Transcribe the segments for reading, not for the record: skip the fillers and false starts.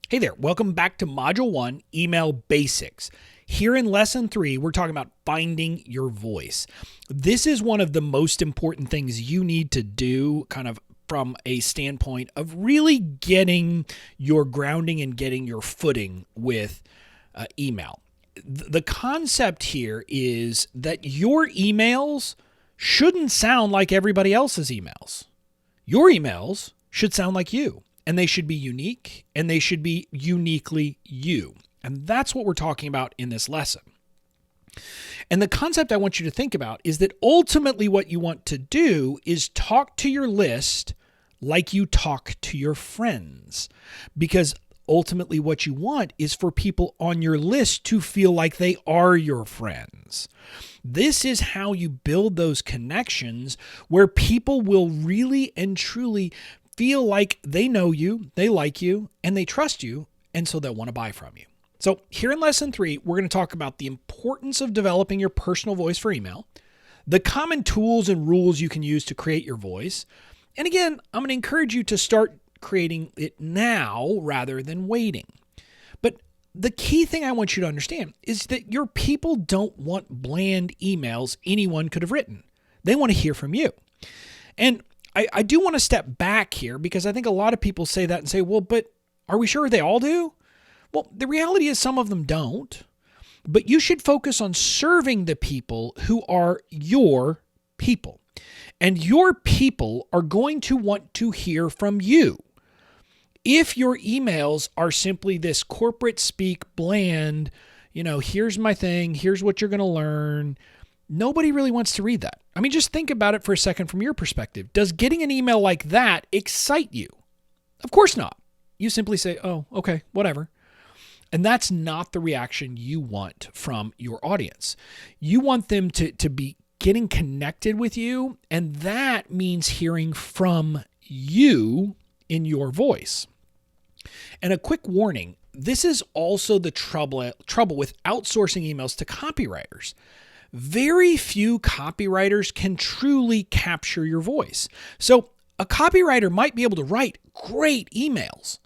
Hey there, welcome back to Module 1, Email Basics. Here in Lesson 3, we're talking about finding your voice. This is one of the most important things you need to do kind of from a standpoint of really getting your grounding and getting your footing with email. The concept here is that your emails shouldn't sound like everybody else's emails. Your emails should sound like you. And they should be unique, and they should be uniquely you. And that's what we're talking about in this lesson. And the concept I want you to think about is that ultimately what you want to do is talk to your list like you talk to your friends. Because ultimately what you want is for people on your list to feel like they are your friends. This is how you build those connections where people will really and truly feel like they know you, they like you, and they trust you, and so they'll want to buy from you. So here in Lesson 3, we're going to talk about the importance of developing your personal voice for email, the common tools and rules you can use to create your voice, and again, I'm going to encourage you to start creating it now rather than waiting. But the key thing I want you to understand is that your people don't want bland emails anyone could have written. They want to hear from you. And I do want to step back here because I think a lot of people say that and say, well, but are we sure they all do? Well, the reality is some of them don't, but you should focus on serving the people who are your people. And your people are going to want to hear from you. If your emails are simply this corporate speak bland, here's my thing, here's what you're going to learn, nobody really wants to read that. I mean, just think about it for a second from your perspective. Does getting an email like that excite you? Of course not. You simply say, oh, okay, whatever. And that's not the reaction you want from your audience. You want them to be getting connected with you, and that means hearing from you in your voice. And a quick warning, this is also the trouble with outsourcing emails to copywriters. Very few copywriters can truly capture your voice. So a copywriter might be able to write great emails,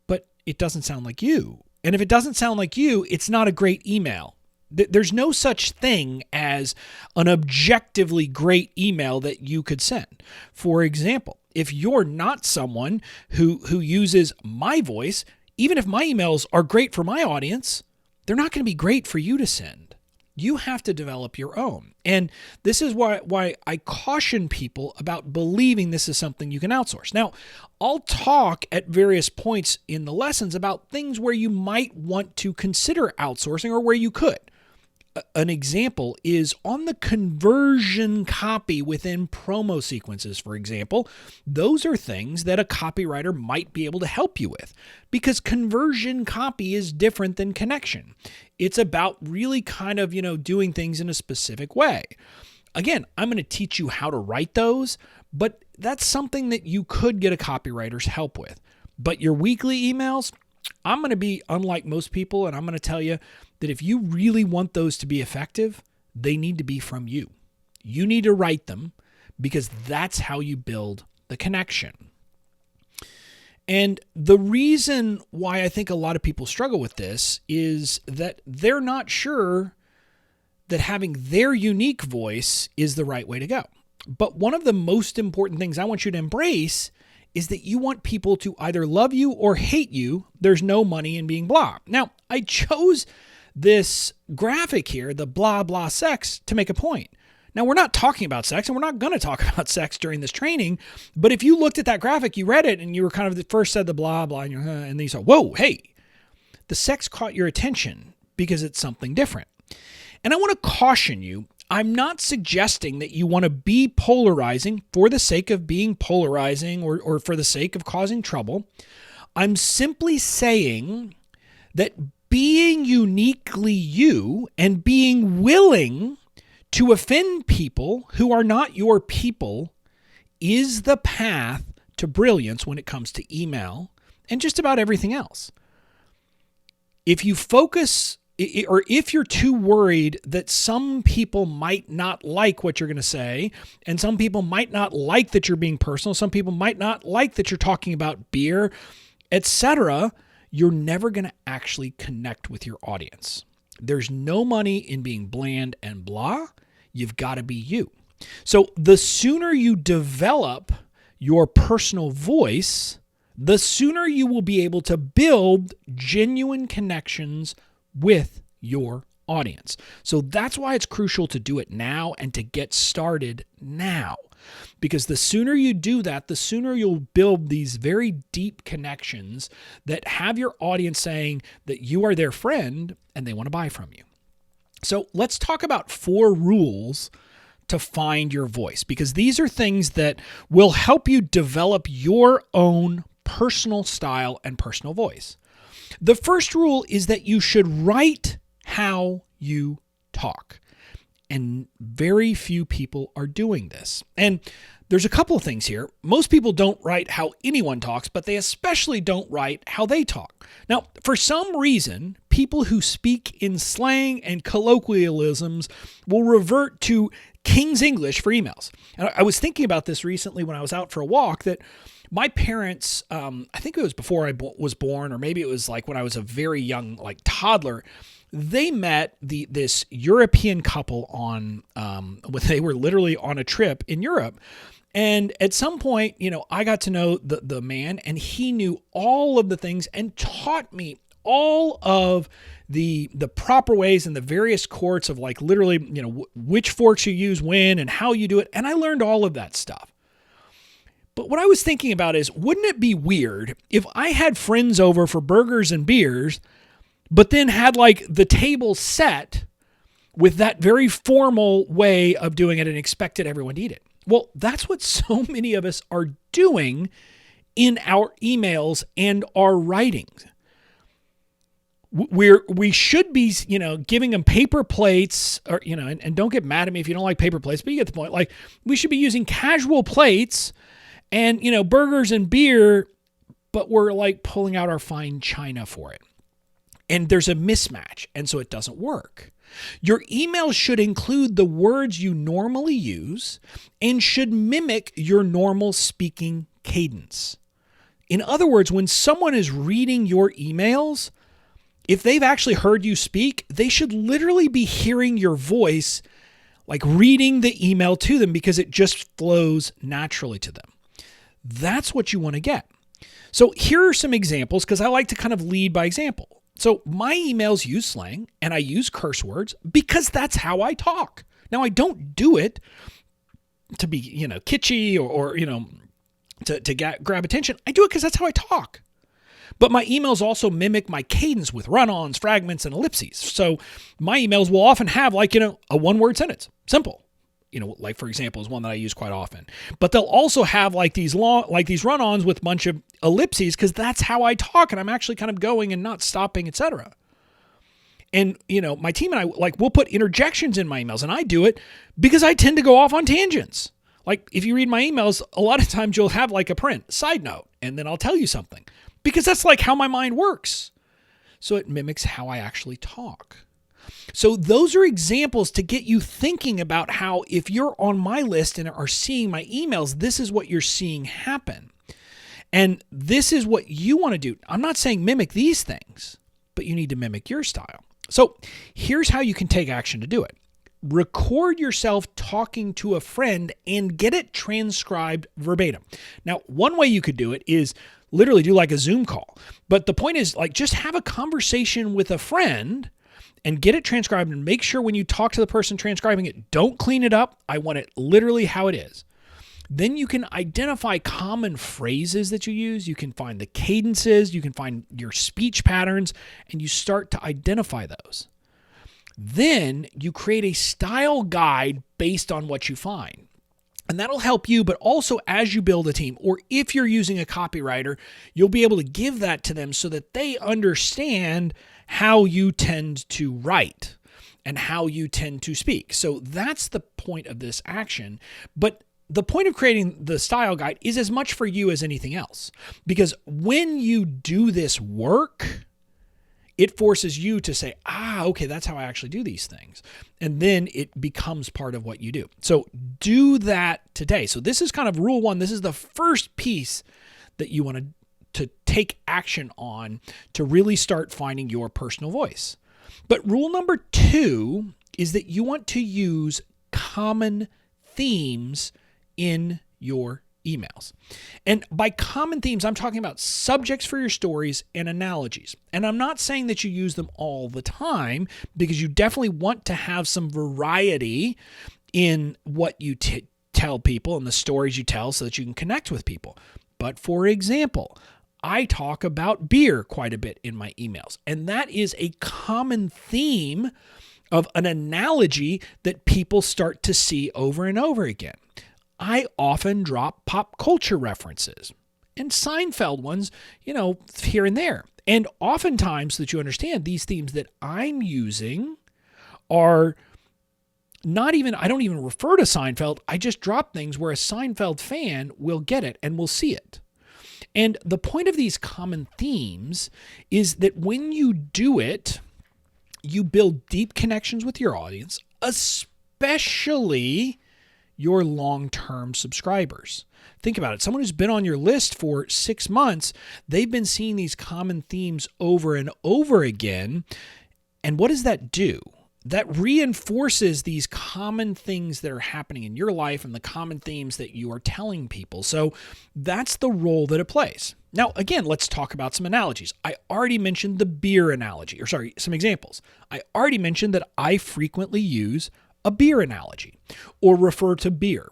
but it doesn't sound like you. And if it doesn't sound like you, it's not a great email. There's no such thing as an objectively great email that you could send. For example, if you're not someone who uses my voice, even if my emails are great for my audience, they're not going to be great for you to send. You have to develop your own. And this is why I caution people about believing this is something you can outsource. Now, I'll talk at various points in the lessons about things where you might want to consider outsourcing or where you could. An example is on the conversion copy within promo sequences, for example. Those are things that a copywriter might be able to help you with because conversion copy is different than connection. It's about really kind of, doing things in a specific way. Again, I'm going to teach you how to write those, but that's something that you could get a copywriter's help with. But your weekly emails, I'm going to be unlike most people, and I'm going to tell you that if you really want those to be effective, they need to be from you. You need to write them because that's how you build the connection. And the reason why I think a lot of people struggle with this is that they're not sure that having their unique voice is the right way to go. But one of the most important things I want you to embrace is that you want people to either love you or hate you. There's no money in being blah. Now, I chose this graphic here, the blah, blah sex, to make a point. Now, we're not talking about sex, and we're not going to talk about sex during this training, but if you looked at that graphic, you read it, and you were kind of the first said the blah, blah, and then you said, whoa, hey, the sex caught your attention because it's something different. And I want to caution you, I'm not suggesting that you want to be polarizing for the sake of being polarizing or for the sake of causing trouble. I'm simply saying that being uniquely you and being willing to offend people who are not your people is the path to brilliance when it comes to email and just about everything else. If you focus, or if you're too worried that some people might not like what you're going to say, and some people might not like that you're being personal, some people might not like that you're talking about beer, etc., you're never going to actually connect with your audience. There's no money in being bland and blah. You've got to be you. So the sooner you develop your personal voice, the sooner you will be able to build genuine connections with your audience. So that's why it's crucial to do it now and to get started now. Because the sooner you do that, the sooner you'll build these very deep connections that have your audience saying that you are their friend and they want to buy from you. So let's talk about 4 rules to find your voice, because these are things that will help you develop your own personal style and personal voice. The first rule is that you should write how you talk. And very few people are doing this. And there's a couple of things here. Most people don't write how anyone talks, but they especially don't write how they talk. Now, for some reason, people who speak in slang and colloquialisms will revert to King's English for emails. And I was thinking about this recently when I was out for a walk, that my parents, I think it was before I was born, or maybe it was like when I was a very young, like toddler, they met this European couple on when they were literally on a trip in Europe. And at some point, I got to know the man, and he knew all of the things and taught me all of the proper ways and the various courts of, like, literally, which forks you use when and how you do it. And I learned all of that stuff. But what I was thinking about is, wouldn't it be weird if I had friends over for burgers and beers, but then had like the table set with that very formal way of doing it and expected everyone to eat it? Well, that's what so many of us are doing in our emails and our writings. We should be, giving them paper plates, or, and don't get mad at me if you don't like paper plates, but you get the point. Like, we should be using casual plates and, burgers and beer, but we're like pulling out our fine china for it. And there's a mismatch, and so it doesn't work. Your email should include the words you normally use and should mimic your normal speaking cadence. In other words, when someone is reading your emails, if they've actually heard you speak, they should literally be hearing your voice, like reading the email to them, because it just flows naturally to them. That's what you want to get. So here are some examples, because I like to kind of lead by example. So my emails use slang and I use curse words because that's how I talk. Now, I don't do it to be, kitschy or to grab attention. I do it because that's how I talk. But my emails also mimic my cadence with run-ons, fragments, and ellipses. So my emails will often have a one-word sentence. Simple. Like, for example, is one that I use quite often. But they'll also have these run-ons with a bunch of ellipses, because that's how I talk, and I'm actually kind of going and not stopping, etc. And, my team and I, we'll put interjections in my emails, and I do it because I tend to go off on tangents. Like, if you read my emails, a lot of times you'll have a print, side note, and then I'll tell you something, because that's how my mind works. So it mimics how I actually talk. So those are examples to get you thinking about how, if you're on my list and are seeing my emails, this is what you're seeing happen. And this is what you want to do. I'm not saying mimic these things, but you need to mimic your style. So here's how you can take action to do it. Record yourself talking to a friend and get it transcribed verbatim. Now, one way you could do it is literally do a Zoom call. But the point is, just have a conversation with a friend and get it transcribed, and make sure when you talk to the person transcribing it, don't clean it up. I want it literally how it is. Then you can identify common phrases that you use. You can find the cadences. You can find your speech patterns, and you start to identify those. Then you create a style guide based on what you find. And that'll help you, but also as you build a team, or if you're using a copywriter, you'll be able to give that to them so that they understand how you tend to write and how you tend to speak. So that's the point of this action. But the point of creating the style guide is as much for you as anything else. Because when you do this work, it forces you to say, okay, that's how I actually do these things. And then it becomes part of what you do. So do that today. So this is kind of rule 1. This is the first piece that you want to to take action on to really start finding your personal voice. But rule number 2 is that you want to use common themes in your emails. And by common themes, I'm talking about subjects for your stories and analogies. And I'm not saying that you use them all the time, because you definitely want to have some variety in what you tell people and the stories you tell so that you can connect with people. But for example, I talk about beer quite a bit in my emails, and that is a common theme of an analogy that people start to see over and over again. I often drop pop culture references and Seinfeld ones, here and there. And oftentimes, so that you understand, these themes that I'm using are not even, I don't even refer to Seinfeld. I just drop things where a Seinfeld fan will get it and will see it. And the point of these common themes is that when you do it, you build deep connections with your audience, especially your long-term subscribers. Think about it. Someone who's been on your list for 6 months, they've been seeing these common themes over and over again. And what does that do? That reinforces these common things that are happening in your life and the common themes that you are telling people. So that's the role that it plays. Now, again, let's talk about some analogies. I already mentioned the beer analogy, some examples. I already mentioned that I frequently use a beer analogy or refer to beer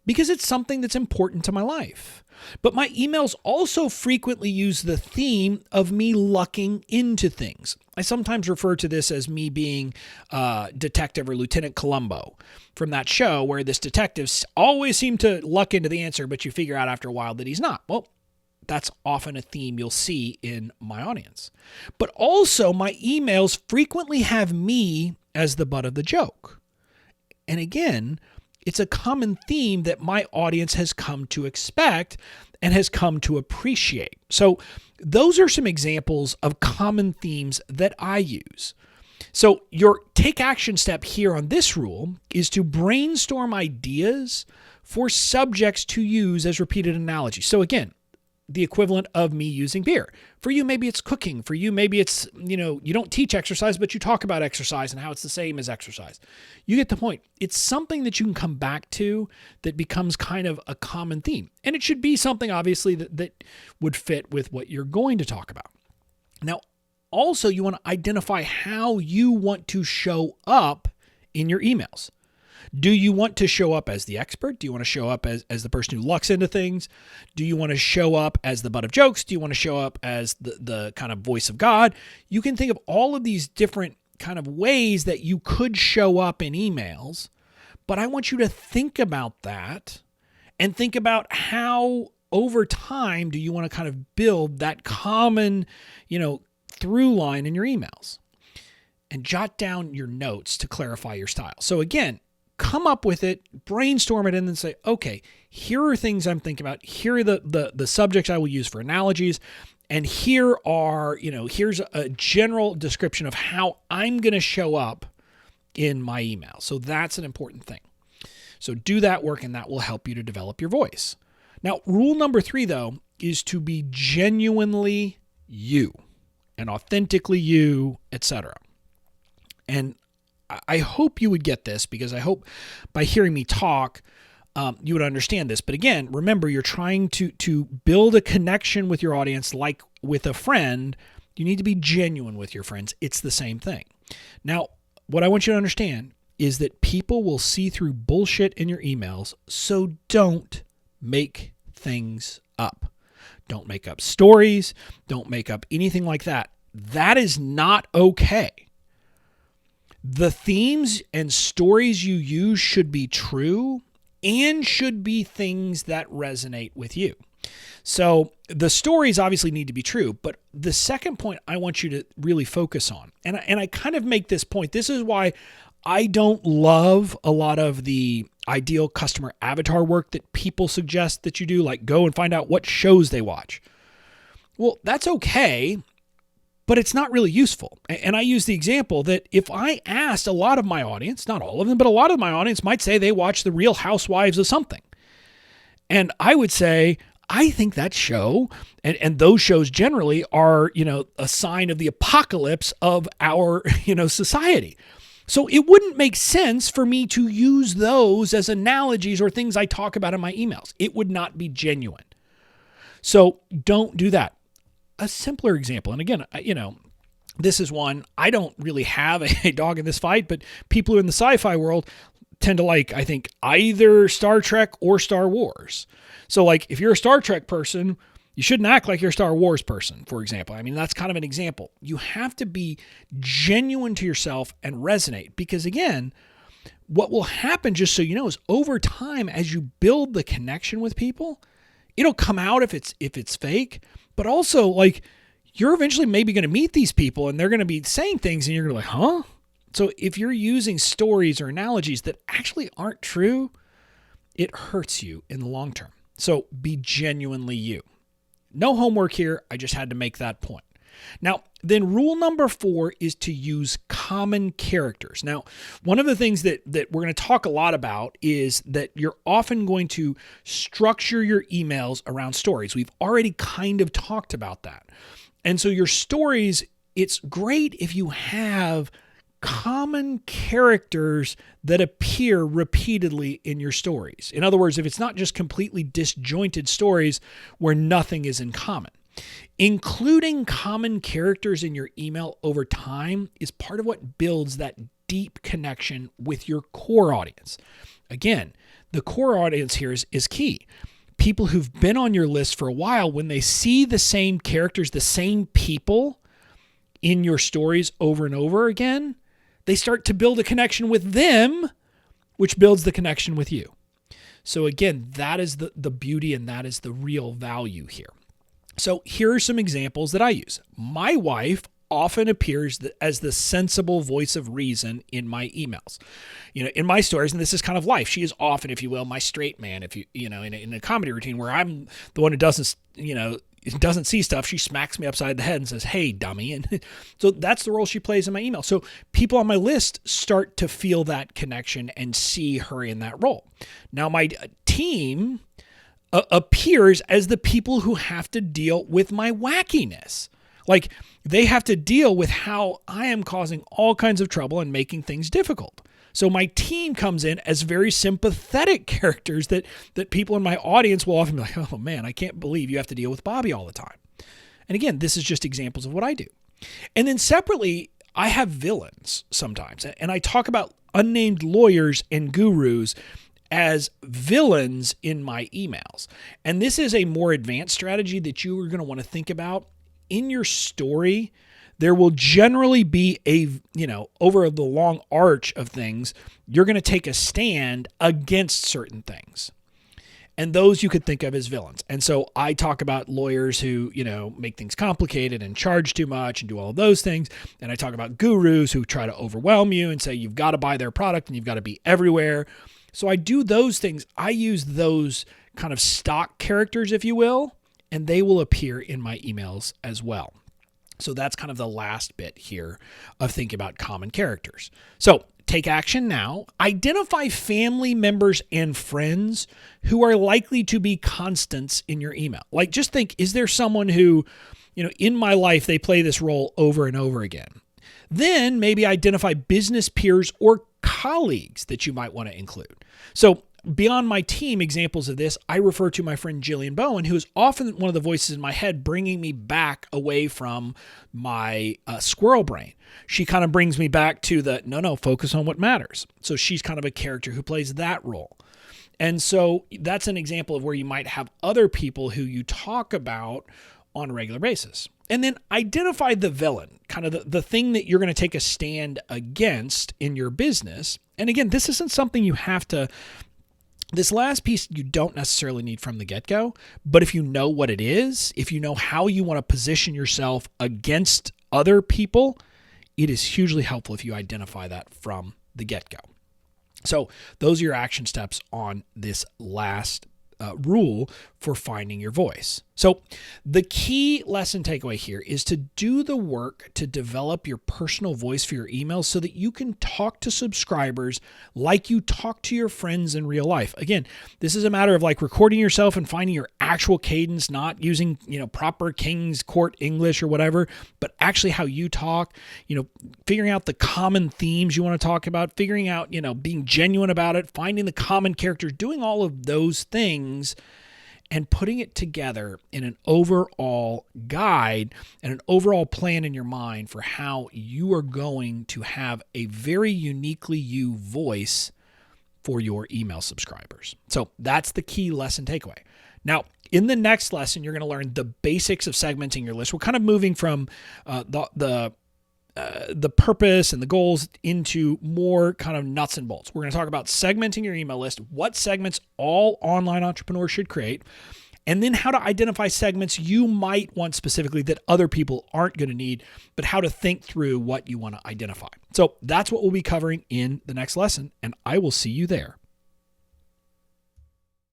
because it's something that's important to my life. But my emails also frequently use the theme of me lucking into things. I sometimes refer to this as me being Detective or Lieutenant Columbo from that show, where this detective always seemed to luck into the answer, but you figure out after a while that he's not. Well, that's often a theme you'll see in my audience. But also, my emails frequently have me as the butt of the joke. And again, it's a common theme that my audience has come to expect and has come to appreciate. So those are some examples of common themes that I use. So your take action step here on this rule is to brainstorm ideas for subjects to use as repeated analogies. So again, the equivalent of me using beer. For you, maybe it's cooking. For you, maybe it's, you don't teach exercise, but you talk about exercise and how it's the same as exercise. You get the point. It's something that you can come back to that becomes kind of a common theme. And it should be something, obviously, that would fit with what you're going to talk about. Now, also, you want to identify how you want to show up in your emails. Do you want to show up as the expert? Do you want to show up as the person who lucks into things? Do you want to show up as the butt of jokes? Do you want to show up as the kind of voice of God? You can think of all of these different kind of ways that you could show up in emails, but I want you to think about that and think about how over time do you want to kind of build that common, through line in your emails, and jot down your notes to clarify your style. So again, come up with it, brainstorm it, and then say, okay, here are things I'm thinking about. Here are the subjects I will use for analogies. And here are, here's a general description of how I'm going to show up in my email. So that's an important thing. So do that work, and that will help you to develop your voice. Now, rule number 3, though, is to be genuinely you and authentically you, etc. And I hope you would get this, because I hope by hearing me talk, you would understand this. But again, remember, you're trying to build a connection with your audience like with a friend. You need to be genuine with your friends. It's the same thing. Now, what I want you to understand is that people will see through bullshit in your emails, so don't make things up. Don't make up stories. Don't make up anything like that. That is not okay. The themes and stories you use should be true and should be things that resonate with you. So the stories obviously need to be true, but the second point I want you to really focus on, and I kind of make this point, this is why I don't love a lot of the ideal customer avatar work that people suggest that you do, like go and find out what shows they watch. Well, that's okay, but it's not really useful. And I use the example that if I asked a lot of my audience, not all of them, but a lot of my audience might say they watch The Real Housewives of something. And I would say, I think that show and those shows generally are, a sign of the apocalypse of our, society. So it wouldn't make sense for me to use those as analogies or things I talk about in my emails. It would not be genuine. So don't do that. A simpler example, and again, this is one, I don't really have a dog in this fight, but people who are in the sci-fi world tend to like, I think, either Star Trek or Star Wars. So like if you're a Star Trek person, you shouldn't act like you're a Star Wars person, for example. I mean, that's kind of an example. You have to be genuine to yourself and resonate because, again, what will happen, just so you know, is over time, as you build the connection with people, it'll come out if it's fake, but also like you're eventually maybe going to meet these people and they're going to be saying things and you're going to be like, huh? So if you're using stories or analogies that actually aren't true, it hurts you in the long term. So be genuinely you. No homework here. I just had to make that point. Now, then rule number 4 is to use common characters. Now, one of the things that we're going to talk a lot about is that you're often going to structure your emails around stories. We've already kind of talked about that. And so your stories, it's great if you have common characters that appear repeatedly in your stories. In other words, if it's not just completely disjointed stories where nothing is in common. Including common characters in your email over time is part of what builds that deep connection with your core audience. Again, the core audience here is key. People who've been on your list for a while, when they see the same characters, the same people in your stories over and over again, they start to build a connection with them, which builds the connection with you. So again, that is the beauty and that is the real value here. So here are some examples that I use. My wife often appears as the sensible voice of reason in my emails. In my stories, and this is kind of life, she is often, if you will, my straight man, if in a comedy routine where I'm the one who doesn't see stuff, she smacks me upside the head and says, "Hey, dummy." And so that's the role she plays in my email. So people on my list start to feel that connection and see her in that role. Now, my team appears as the people who have to deal with my wackiness. Like they have to deal with how I am causing all kinds of trouble and making things difficult. So my team comes in as very sympathetic characters that people in my audience will often be like, "Oh man, I can't believe you have to deal with Bobby all the time." And again, this is just examples of what I do. And then separately, I have villains sometimes. And I talk about unnamed lawyers and gurus as villains in my emails. And this is a more advanced strategy that you are going to want to think about. In your story, there will generally be over the long arch of things, you're going to take a stand against certain things. And those you could think of as villains. And so I talk about lawyers who, make things complicated and charge too much and do all of those things. And I talk about gurus who try to overwhelm you and say you've got to buy their product and you've got to be everywhere. So I do those things. I use those kind of stock characters, if you will, and they will appear in my emails as well. So that's kind of the last bit here of thinking about common characters. So take action now. Identify family members and friends who are likely to be constants in your email. Like just think, is there someone who, in my life, they play this role over and over again? Then maybe identify business peers or colleagues that you might want to include. So beyond my team, examples of this, I refer to my friend Jillian Bowen, who is often one of the voices in my head, bringing me back away from my squirrel brain. She kind of brings me back to the, focus on what matters. So she's kind of a character who plays that role. And so that's an example of where you might have other people who you talk about on a regular basis. And then identify the villain, kind of the thing that you're going to take a stand against in your business. And again, this isn't something you have to, this last piece you don't necessarily need from the get-go, but if you know what it is, if you know how you want to position yourself against other people, it is hugely helpful if you identify that from the get-go. So those are your action steps on this last rule for finding your voice. So the key lesson takeaway here is to do the work to develop your personal voice for your emails so that you can talk to subscribers like you talk to your friends in real life. Again, this is a matter of like recording yourself and finding your actual cadence, not using, proper King's Court English or whatever, but actually how you talk, figuring out the common themes you want to talk about, figuring out, being genuine about it, finding the common characters, doing all of those things and putting it together in an overall guide and an overall plan in your mind for how you are going to have a very uniquely you voice for your email subscribers. So that's the key lesson takeaway. Now, in the next lesson, you're going to learn the basics of segmenting your list. We're kind of moving from the purpose and the goals into more kind of nuts and bolts. We're going to talk about segmenting your email list, what segments all online entrepreneurs should create, and then how to identify segments you might want specifically that other people aren't going to need, but how to think through what you want to identify. So that's what we'll be covering in the next lesson, and I will see you there.